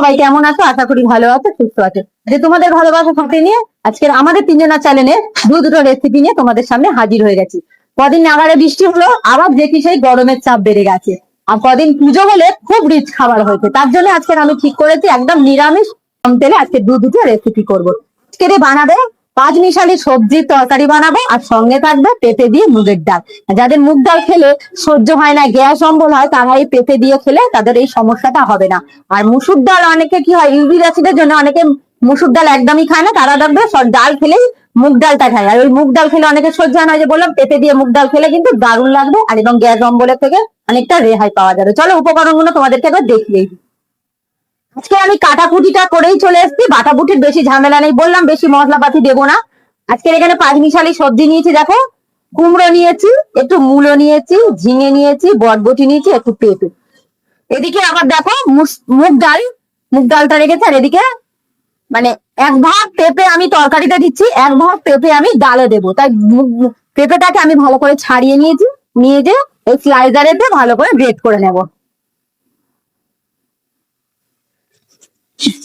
সবাই কেমন আছো? আশা করি ভালো আছো, সুস্থ আছো। যে তোমাদের ভালোবাসা সাথে নিয়ে আজকের আমাদের তিনজনের চ্যানেলে দুটো রেসিপি নিয়ে তোমাদের সামনে হাজির হয়ে গেছি। কদিন নাগারে বৃষ্টি হলো, আবার দেখি সেই গরমের চাপ বেড়ে গেছে। আর কদিন পুজো বলে খুব রিচ খাবার হয়েছে, তার জন্য আজকে আমি ঠিক করেছি একদম নিরামিষ কম তেলে আজকে দুটো রেসিপি করবো। আজকে বানাবে পাঁচ মিশালি সবজির তরকারি বানাবো, আর সঙ্গে থাকবে পেঁপে দিয়ে মুগের ডাল। যাদের মুগ ডাল খেলে সহ্য হয় না, গ্যাস অম্বল হয়, তারা এই পেঁপে দিয়ে খেলে তাদের এই সমস্যাটা হবে না। আর মুসুর ডাল অনেকে কি হয়, ইউরিক অ্যাসিডের জন্য অনেকে মুসুর ডাল একদমই খায় না, তারা দেখবে ডাল খেলেই মুগ ডালটা খায়। আর ওই মুগ ডাল খেলে অনেকে সহ্য হয় না, যে বললাম পেঁপে দিয়ে মুগ ডাল খেলে কিন্তু দারুণ লাগবে, আর এবং গ্যাস অম্বলের থেকে অনেকটা রেহাই পাওয়া যাবে। চলো উপকরণগুলো তোমাদেরকে একবার দেখিয়ে দিই। আজকে আমি কাটাকুটিটা করেই চলে এসেছি, বাটাবুটির বেশি ঝামেলা নেই, বললাম বেশি মশলাপাতি দেবো না। আজকের এখানে পাঁচ মিশালি সবজি নিয়েছি, দেখো কুমড়ো নিয়েছি, একটু মূলো নিয়েছি, ঝিঙে নিয়েছি, বটবটি নিয়েছি, একটু পেঁপে। এদিকে আবার দেখো মুগ ডাল, মুগ ডালটা রেখেছি। আর এদিকে মানে এক ভাগ পেঁপে আমি তরকারিতে দিচ্ছি, এক ভাগ পেঁপে আমি ডালে দেবো। তাই পেঁপেটাকে আমি ভালো করে ছাড়িয়ে নিয়েছি, নিয়ে যে এই স্লাইজারেতে ভালো করে গ্রেট করে নেবো।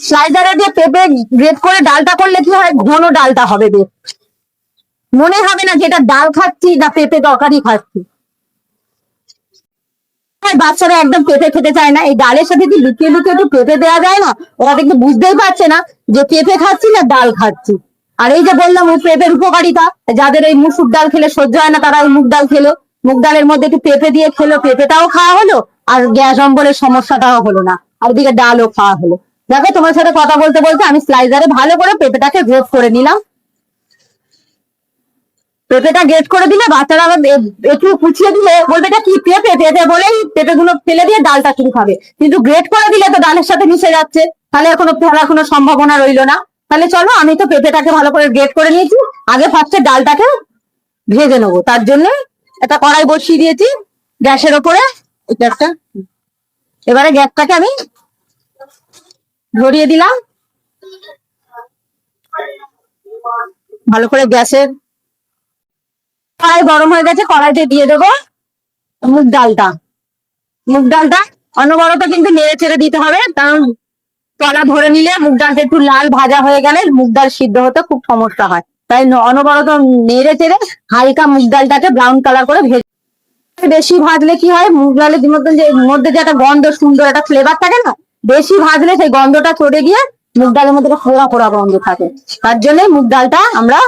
স্লাইসারে দিয়ে পেঁপে গ্রেট করে ডালটা করলে কি হয়, ঘন ডালটা হবে, বেশ মনে হবে না যে এটা ডাল খাচ্ছি না পেঁপে তরকারি খাচ্ছি। বাচ্চারা একদম পেঁপে খেতে চায় না, এই ডালের সাথে যদি লুকিয়ে লুকিয়ে একটু পেঁপে দেওয়া যায় না, ওরা দেখতে বুঝতেই পারছে না যে পেঁপে খাচ্ছি না ডাল খাচ্ছি। আর এই যে বললাম ওই পেঁপের উপকারিতা, যাদের এই মুসুর ডাল খেলে সহ্য হয় না, তারা এই মুগ ডাল খেলো, মুগ ডালের মধ্যে একটু পেঁপে দিয়ে খেলো, পেঁপেটাও খাওয়া হলো, আর গ্যাস অম্বলের সমস্যাটাও হলো না, আর ওদিকে ডালও খাওয়া হলো। দেখো তোমার সাথে কথা বলতে বলতে আমি স্লাইজারে ভালো করে পেঁপেটাকে গ্রেট করে নিলাম। পেঁপেটা গ্রেট করে দিলে বাচ্চারা আবার একটু কুচিয়ে দিলে বলবে এটা কি পেঁপে, পেঁপে বলেই পেঁপে গুলো ফেলে দিয়ে ডালটা শুরু খাবে। কিন্তু গ্রেট করে দিলে তো ডালের সাথে মিশে যাচ্ছে, তাহলে কোনো ফেলার কোনো সম্ভাবনা রইলো না। তাহলে চলো, আমি তো পেঁপেটাকে ভালো করে গ্রেট করে নিয়েছি, আগে ফার্স্টে ডালটাকে ভেজে নেবো। তার জন্য একটা কড়াই বসিয়ে দিয়েছি গ্যাসের ওপরে, গ্যাসটা এবারে গ্যাসটাকে আমি ধরিয়ে দিলাম। ভালো করে গ্যাসের কড়াই গরম হয়ে গেছে, কড়াইতে দিয়ে দেবো মুগ ডালটা। মুগ ডালটা অনবরত কিন্তু নেড়ে চেড়ে দিতে হবে, কারণ তলা ধরে নিলে মুগ ডালটা একটু লাল ভাজা হয়ে গেলে মুগ ডাল সিদ্ধ হতে খুব সমস্যা হয়। তাই অনবরত নেড়ে চেড়ে হালকা মুগ ডালটাকে ব্রাউন কালার করে ভেজে। বেশি ভাজলে কি হয়, মুগ ডালের মধ্যে যে একটা গন্ধ, সুন্দর একটা ফ্লেভার থাকে না, বেশি ভাজলে সেই গন্ধটা চড়ে গিয়ে মুগ ডালের মধ্যে একটা পোড়া পোড়া গন্ধ থাকে। তার জন্য মুগ ডালটা আমরা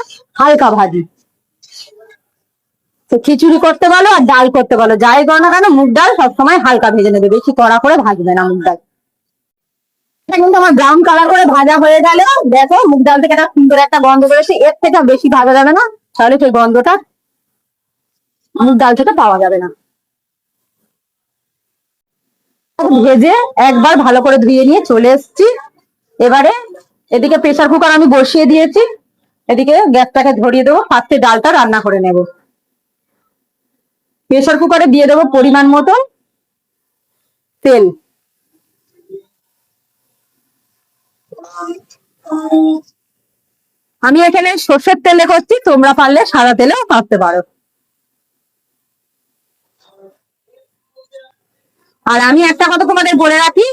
হালকা ভাজি। তো খিচুড়ি করতে বলো আর ডাল করতে বলো, যাই করো না কেন মুগ ডাল সবসময় হালকা ভেজে নেবে, বেশি কড়া করে ভাজবে না মুগ ডাল। কিন্তু আমার ব্রাউন কালার করে ভাজা হয়ে গেল, দেখো মুগ ডাল থেকে একটা সুন্দর একটা গন্ধ বেরোচ্ছে, এর থেকে বেশি ভাজা যাবে না, তাহলে সেই গন্ধটা মুগ ডাল থেকে পাওয়া যাবে না। ভেজে একবার ভালো করে ধুয়ে নিয়ে চলে এসেছি। এবারে এদিকে প্রেসার কুকার আমি বসিয়ে দিয়েছি, এদিকে গ্যাসটাকে ধরিয়ে দেবো, ফার্স্টে ডালটা রান্না করে নেব। প্রেসার কুকারে দিয়ে দেবো পরিমাণ মতো তেল। আমি এখানে সর্ষের তেলে করছি, তোমরা পারলে সাদা তেলেও করতে পারো। আর আমি একটা কথা তোমাদের বলে রাখি,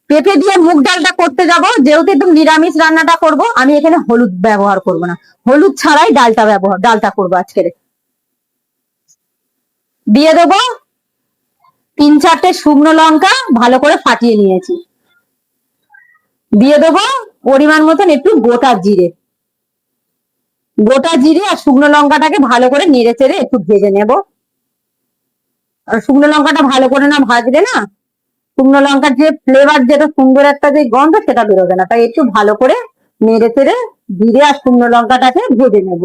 পেঁপে দিয়ে মুগ ডালটা করতে যাব, যেহেতু একটু নিরামিষ রান্নাটা করব, আমি এখানে হলুদ ব্যবহার করব না, হলুদ ছাড়াই ডালটা করবো আজকের। দিয়ে দেবো 3-4টে শুকনো লঙ্কা ভালো করে ফাটিয়ে নিয়েছি। দিয়ে দেবো পরিমাণ মতন একটু গোটা জিরে। গোটা জিরে আর শুকনো লঙ্কাটাকে ভালো করে নেড়ে চেড়ে একটু ভেজে নেব। আর শুকনো লঙ্কাটা ভালো করে না ভাজলে না, শুকনো লঙ্কার যে ফ্লেভার, যেটা সুন্দর একটা যে গন্ধ, সেটা বেরোবে না। তাই একটু ভালো করে নেড়ে চেড়ে জিরে আর শুকনো লঙ্কাটাকে ভেজে নেব।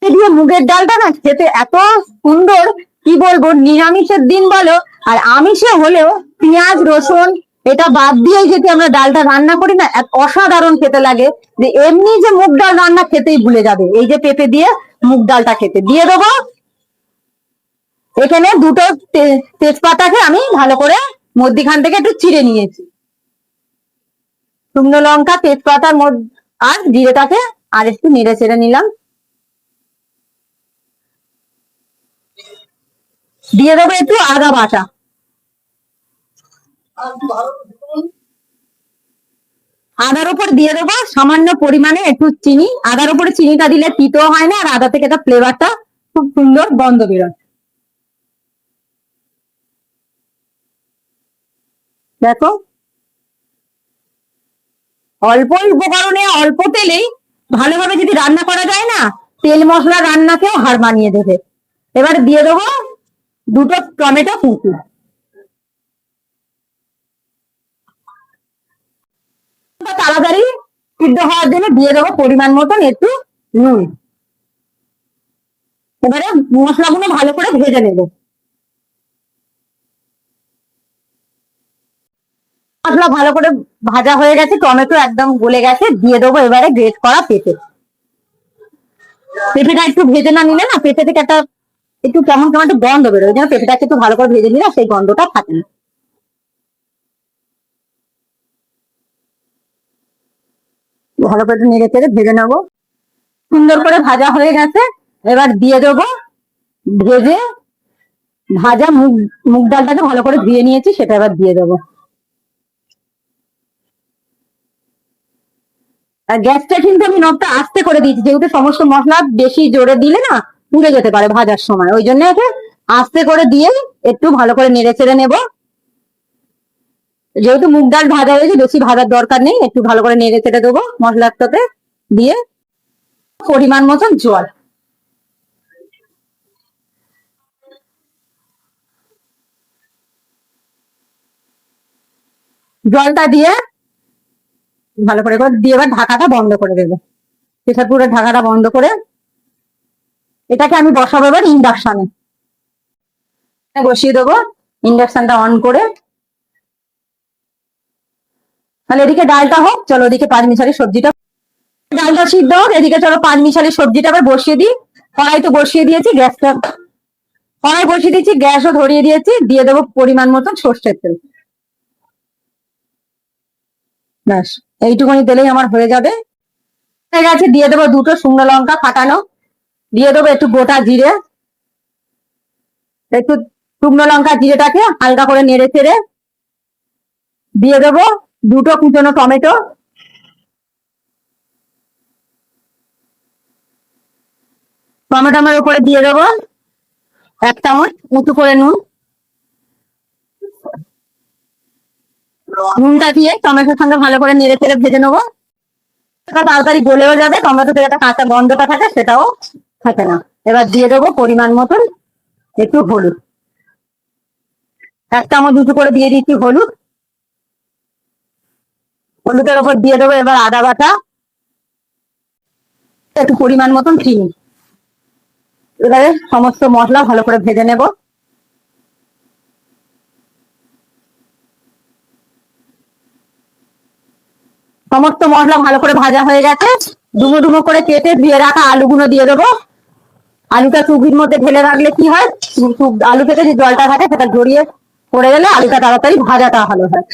দিয়ে মুগের ডালটা না খেতে এত সুন্দর, কি বলবো, নিরামিষের দিন বলো আর আমিষে হলেও পেঁয়াজ রসুন এটা বাদ দিয়েই যদি আমরা ডালটা রান্না করি না, অসাধারণ খেতে লাগে। যে এমনি যে মুগ ডাল রান্না খেতেই ভুলে যাবে, এই যে পেঁপে দিয়ে মুগ ডালটা খেতে। দিয়ে দেবো এখানে দুটো তেজপাতাকে আমি ভালো করে মধ্যিখান থেকে একটু চিড়ে নিয়েছি। শুকনো লঙ্কা, তেজপাতার মধ্যে আর জিরেটাকে আর একটু নেড়ে চেড়ে নিলাম। দিয়ে দেবো একটু আদা বাটা। আদার উপর দিয়ে দেবো সামান্য পরিমাণে একটু চিনি। আদার উপরে চিনিটা দিলে তিতো হয় না, আর আদা থেকে একটা ফ্লেভারটা খুব সুন্দর গন্ধ বেরোয়। দেখো, অল্প উপকরণে অল্প তেলেই ভালোভাবে যদি রান্না করা যায় না, তেল মশলা রান্নাকেও হার মানিয়ে দেবে। এবার দিয়ে দেবো দুটো টমেটো কুচি। তাড়াতাড়ি সিদ্ধ হওয়ার জন্য দিয়ে দেবো পরিমাণ মতন একটু নুন। এবারে মশলাগুলো ভালো করে ভেজে নেবো। মশলা ভালো করে ভাজা হয়ে গেছে, টমেটো একদম গলে গেছে, দিয়ে দেবো এবারে গ্রেট করা পেঁপে। পেঁপেটা একটু ভেজে না নিলে না পেঁপে থেকে একটা একটু কেমন কেমন একটা গন্ধ বেরোয়, ওই জন্য পেঁপেটাকে একটু ভালো করে ভেজে নিলে সেই গন্ধটা থাকে না। ভালো করে নেড়ে চেড়ে ভেজে নেবো। সুন্দর করে ভাজা হয়ে গেছে, এবার দিয়ে দেবো ভেজে ভাজা মুগ মুগ ডালটাকে ভালো করে ধুয়ে নিয়েছি, সেটা এবার দিয়ে দেবো। আর গ্যাসটা কিন্তু আমি নবটা আস্তে করে দিয়েছি, যেহেতু সমস্ত মশলা বেশি জোরে দিলে না পুড়ে যেতে পারে ভাজার সময়, ওই জন্য ওকে আস্তে করে দিয়ে একটু ভালো করে নেড়ে চেড়ে নেবো। যেহেতু মুগ ডাল ভাজা হয়েছে, বেশি ভাজার দরকার নেই, একটু ভালো করে নেড়ে চেড়ে দেবো মশলার সাথে দিয়ে। পরিমাণ মতন জল, জলটা দিয়ে ভালো করে দিয়ে এবার ঢাকাটা বন্ধ করে দেবো। প্রেসার কুকারের ঢাকাটা বন্ধ করে এটাকে আমি বসাবো এবার ইন্ডাকশনে বসিয়ে দেবো। ইন্ডাকশনটা অন করে তাহলে এদিকে ডালটা হোক, চলো ওদিকে পাঁচমিশালি সবজিটা, ডালটা সিদ্ধ হোক, এদিকে চলো পাঁচমিশালি সবজিটা আবার বসিয়ে দিই। কড়াই তো বসিয়ে দিয়েছি, গ্যাসটা কড়াই বসিয়ে দিয়েছি, গ্যাসও ধরিয়ে দিয়েছি, দিয়ে দেবো পরিমাণ মতন সর্ষের তেল। ব্যাস এইটুকুনি দিলেই আমার হয়ে যাবে। হয়ে গেছে, দিয়ে দেবো দুটো শুকনো লঙ্কা ফাটানো, দিয়ে দেবো একটু গোটা জিরে, একটু শুকনো লঙ্কা জিরেটাকে হালকা করে নেড়ে চেড়ে দিয়ে দেবো দুটো কুচনো টমেটো, টমেটোর উপরে দিয়ে দেবো এক চামচ উঁচু করে নুন। নুনটা দিয়ে টমেটোর সঙ্গে ভালো করে নেড়ে চেড়ে ভেজে নেবো। তাড়াতাড়ি গলেও যাবে, টমেটো থেকে একটা কাঁচা গন্ধটা থাকে সেটাও থাকে না। এবার দিয়ে দেবো পরিমাণ মতন একটু হলুদ, এক চামচ উঁচু করে দিয়ে দিচ্ছি হলুদ। হলুদের ওপর দিয়ে দেবো এবার আদা বাটা, একটু পরিমাণ মতন চিনি। এবারে সমস্ত মশলা ভালো করে ভেজে নেব। সমস্ত মশলা ভালো করে ভাজা হয়ে গেছে, ডুমো ডুমো করে কেটে ধুয়ে রাখা আলুগুলো দিয়ে দেবো। আলুটা চুবির মধ্যে ঢেলে রাখলে কি হয়, আলু থেকে যে জলটা থাকে সেটা জড়িয়ে পড়ে গেলে আলুটা তাড়াতাড়ি ভাজাটা ভালো হয়।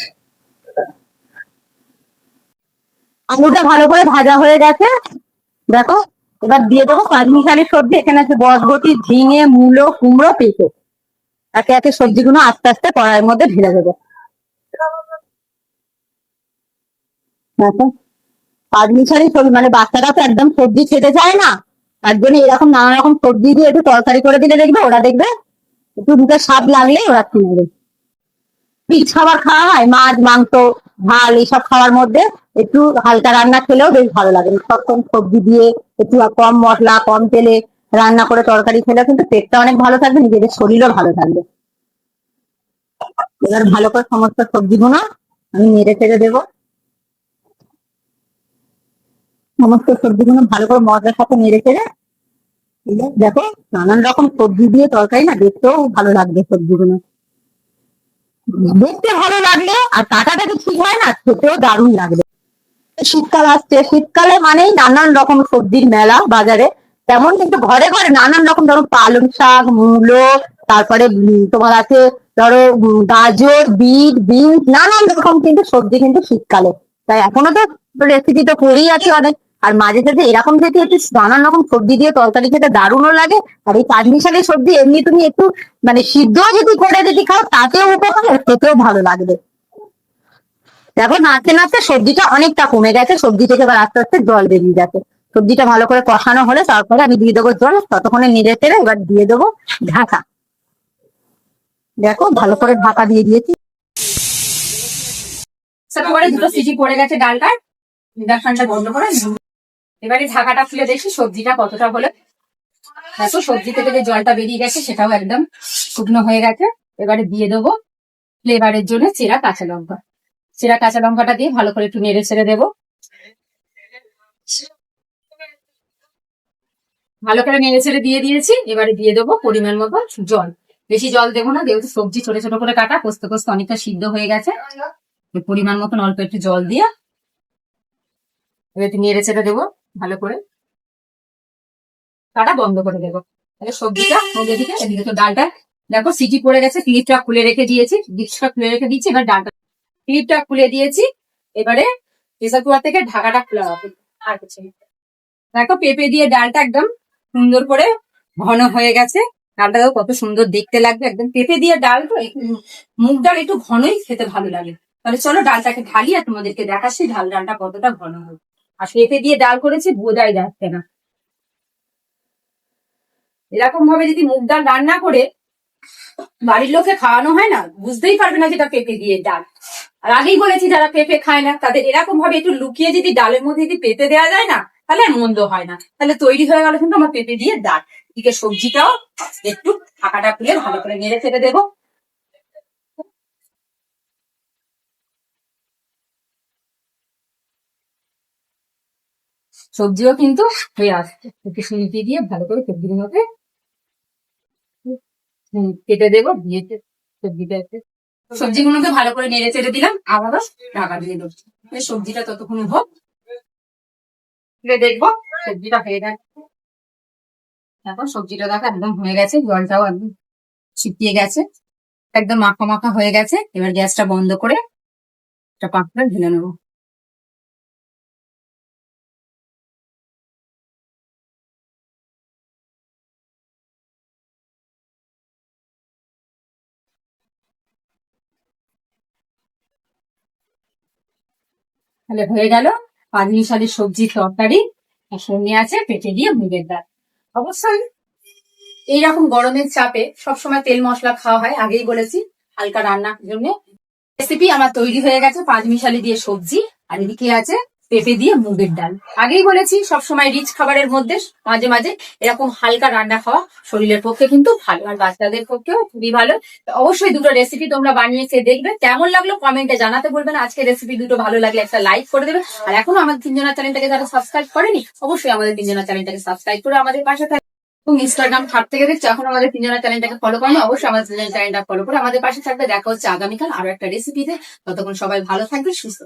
আলুটা ভালো করে ভাজা হয়ে গেছে, দেখো। এবার দিয়ে দেবো পাঁচমিশালি সবজি, এখানে আছে বরবটি, ঝিঙে, মূলো, কুমড়ো, পেঁপে। একে একে সবজিগুলো আস্তে আস্তে কড়াইয়ের মধ্যে ঢেলে দেবো। দেখো, পাঁচমিশালি সবজি মানে বাচ্চারা তো একদম সবজি খেতে চায় না, তার জন্য এরকম নানা রকম সবজি দিয়ে একটু তরকারি করে দিলে দেখবে ওরা দেখবে একটু দুটো স্বাদ লাগলে ওরা কিনবে। রিচ খাবার খাওয়া হয়, মাছ মাংস ঝাল এইসব খাওয়ার মধ্যে একটু হালকা রান্না খেলেও বেশ ভালো লাগে। সবসময় সবজি দিয়ে একটু কম মশলা কম তেলে রান্না করে তরকারি খেলে কিন্তু পেটটা অনেক ভালো থাকবে, নিজেদের শরীরও ভালো থাকবে। এবার ভালো করে সমস্ত সবজিগুলো আমি নেড়ে চেড়ে দেবো। সমস্ত সবজিগুলো ভালো করে মশলার সাথে নেড়ে চেড়ে দেখো, নানান রকম সবজি দিয়ে তরকারি না দেখতেও ভালো লাগবে, সবজিগুলো দেখতে ভালো লাগলে আর কাটাটা যদি ঠিক হয় না খেতেও দারুণ লাগবে। শীতকাল আসছে, শীতকালে মানেই নানান রকম সবজির মেলা বাজারে, তেমন কিন্তু ঘরে ঘরে নানান রকম, ধরো পালং শাক, মূলো, তারপরে তোমার আছে ধরো গাজর, বিট, বিনস, নানান রকম কিন্তু সবজি কিন্তু শীতকালে। তাই এখনো তো রেসিপি তো করেই আছে অনেক, আর মাঝে সাঝে এরকম যদি একটু নানান রকম সবজি দিয়ে তরকারি খেতে দারুণও লাগে। আর এই পাঁচমিশালি সবজি এমনি তুমি একটু মানে সিদ্ধ যদি করে যদি খাও তাতেও উপকার, খেতেও ভালো লাগবে। দেখো নাড়তে নাড়তে সবজিটা অনেকটা কমে গেছে, সবজি থেকে এবার আস্তে আস্তে জল বেরিয়ে যাচ্ছে। সবজিটা ভালো করে কষানো হলে তারপরে আমি দিয়ে দেবো জল, ততক্ষণে নেড়ে চেড়ে এবার দিয়ে দেবো ঢাকা। দেখো ভালো করে ঢাকা দিয়ে দিয়েছি। তারপরে দুটো সিটি পড়ে গেছে ডালটার, ইন্ডাকশনটা বন্ধ করে এবারে ঢাকাটা খুলে দেখি সবজিটা কতটা হলো। দেখো সবজি থেকে যে জলটা বেরিয়ে গেছে সেটাও একদম শুকনো হয়ে গেছে। এবারে দিয়ে দেবো ফ্লেভারের জন্য চেরা কাঁচা লঙ্কা। চেরা কাঁচা লঙ্কাটা দিয়ে ভালো করে একটু নেড়ে ছেড়ে দেবো। ভালো করে নেড়ে ছেড়ে দিয়ে দিয়েছি। এবারে দিয়ে দেবো পরিমাণ মতো জল। বেশি জল দেবো না, যেহেতু সবজি ছোট ছোট করে কাটা, কষতে কষতে অনেকটা সিদ্ধ হয়ে গেছে। পরিমাণ মতন অল্প একটু জল দিয়ে এবার একটু নেড়ে ছেড়ে দেবো ভালো করে, কাটা বন্ধ করে দেবো। তাহলে সবজিটা মধ্যে দিকে, এদিকে তো ডালটা দেখো সিটি পড়ে গেছে, ক্লিপটা খুলে রেখে দিয়েছি, ডিশটা খুলে রেখে দিয়েছি। এবার ডালটা ক্লিপটা খুলে দিয়েছি। এবারে প্রেসার কুকার থেকে ঢাকাটা খোলা হবে। আর কিছু না। দেখো পেঁপে দিয়ে ডালটা একদম সুন্দর করে ঘন হয়ে গেছে। ডালটা দেখো কত সুন্দর দেখতে লাগবে, একদম পেঁপে দিয়ে ডাল তো মুগ ডাল একটু ঘনই খেতে ভালো লাগে। তাহলে চলো ডালটাকে ঢালি আর তোমাদেরকে দেখাচ্ছি ডালটা কতটা ঘন হবে। আর পেঁপে দিয়ে ডাল করেছি বোঝাই যাচ্ছে না। এরকম ভাবে যদি মুগ ডাল রান্না করে বাড়ির লোকে খাওয়ানো হয় না, বুঝতেই পারবে না যেটা পেঁপে দিয়ে ডাল। আর আগেই বলেছি যারা পেঁপে খায় না তাদের এরকম ভাবে একটু লুকিয়ে যদি ডালের মধ্যে যদি পেঁপে দেওয়া যায় না, তাহলে আর মন্দ হয় না। তাহলে তৈরি হয়ে গেল কিন্তু আমার পেঁপে দিয়ে ডাল। এদিকে সবজিটাও একটু ঢাকাটা খুলে ভালো করে নেড়ে ফেলে দেবো। সবজিও কিন্তু হয়ে আসছে, একটু সুজি দিয়ে ভালো করে সবজিগুলোকে কেটে দেবো, দিয়ে সবজিটা সবজিগুলোকে ভালো করে নেড়ে চেড়ে দিলাম, আবারও ঢাকা দিয়ে দেবো। সবজিটা ততক্ষণ হোক, দেখবো সবজিটা হয়ে গেছে। এখন সবজিটা দেখো একদম হয়ে গেছে, জলটাও একদম ছিটিয়ে গেছে, একদম মাখা মাখা হয়ে গেছে। এবার গ্যাসটা বন্ধ করে একটা পাত্রে ঢেলে নেবো। তাহলে হয়ে গেল পাঁচমি শাকের সবজির তরকারি, আর সঙ্গে আছে পেঁপে দিয়ে মুগের ডাল। অবশ্যই এইরকম গরমের চাপে সবসময় তেল মশলা খাওয়া হয়, আগেই বলেছি হালকা রান্নার জন্য। রেসিপি আমার তৈরি হয়ে গেছে, পাঁচমিশালি দিয়ে সবজি, আর এদিকে আছে পেঁপে দিয়ে মুগের ডাল। আগেই বলেছি সবসময় রিচ খাবারের মধ্যে মাঝে মাঝে এরকম হালকা রান্না খাওয়া শরীরের পক্ষে কিন্তু ভালো, আর বাচ্চাদের পক্ষেও খুবই ভালো। তো অবশ্যই দুটো রেসিপি তোমরা বানিয়ে খেয়ে দেখবে, কেমন লাগলো কমেন্টে জানাতে বলবে না। আজকে রেসিপি দুটো ভালো লাগলে একটা লাইক করে দেবে, আর এখনো আমাদের তিনজনের চ্যানেলটাকে যারা সাবস্ক্রাইব করেনি অবশ্যই আমাদের তিনজনের চ্যানেলটাকে সাবস্ক্রাইব করে আমাদের পাশে থাকবে। এবং ইনস্টাগ্রাম হাট থেকে দেখছো এখন আমাদের তিনজনের চ্যানেলটাকে ফলো করো, অবশ্যই আমাদের তিনজনের চ্যানেলটা ফলো করে আমাদের পাশে থাকবে। দেখা হচ্ছে আগামীকাল আরো একটা রেসিপিতে। ততক্ষণ সবাই ভালো থাকবে, সুস্থ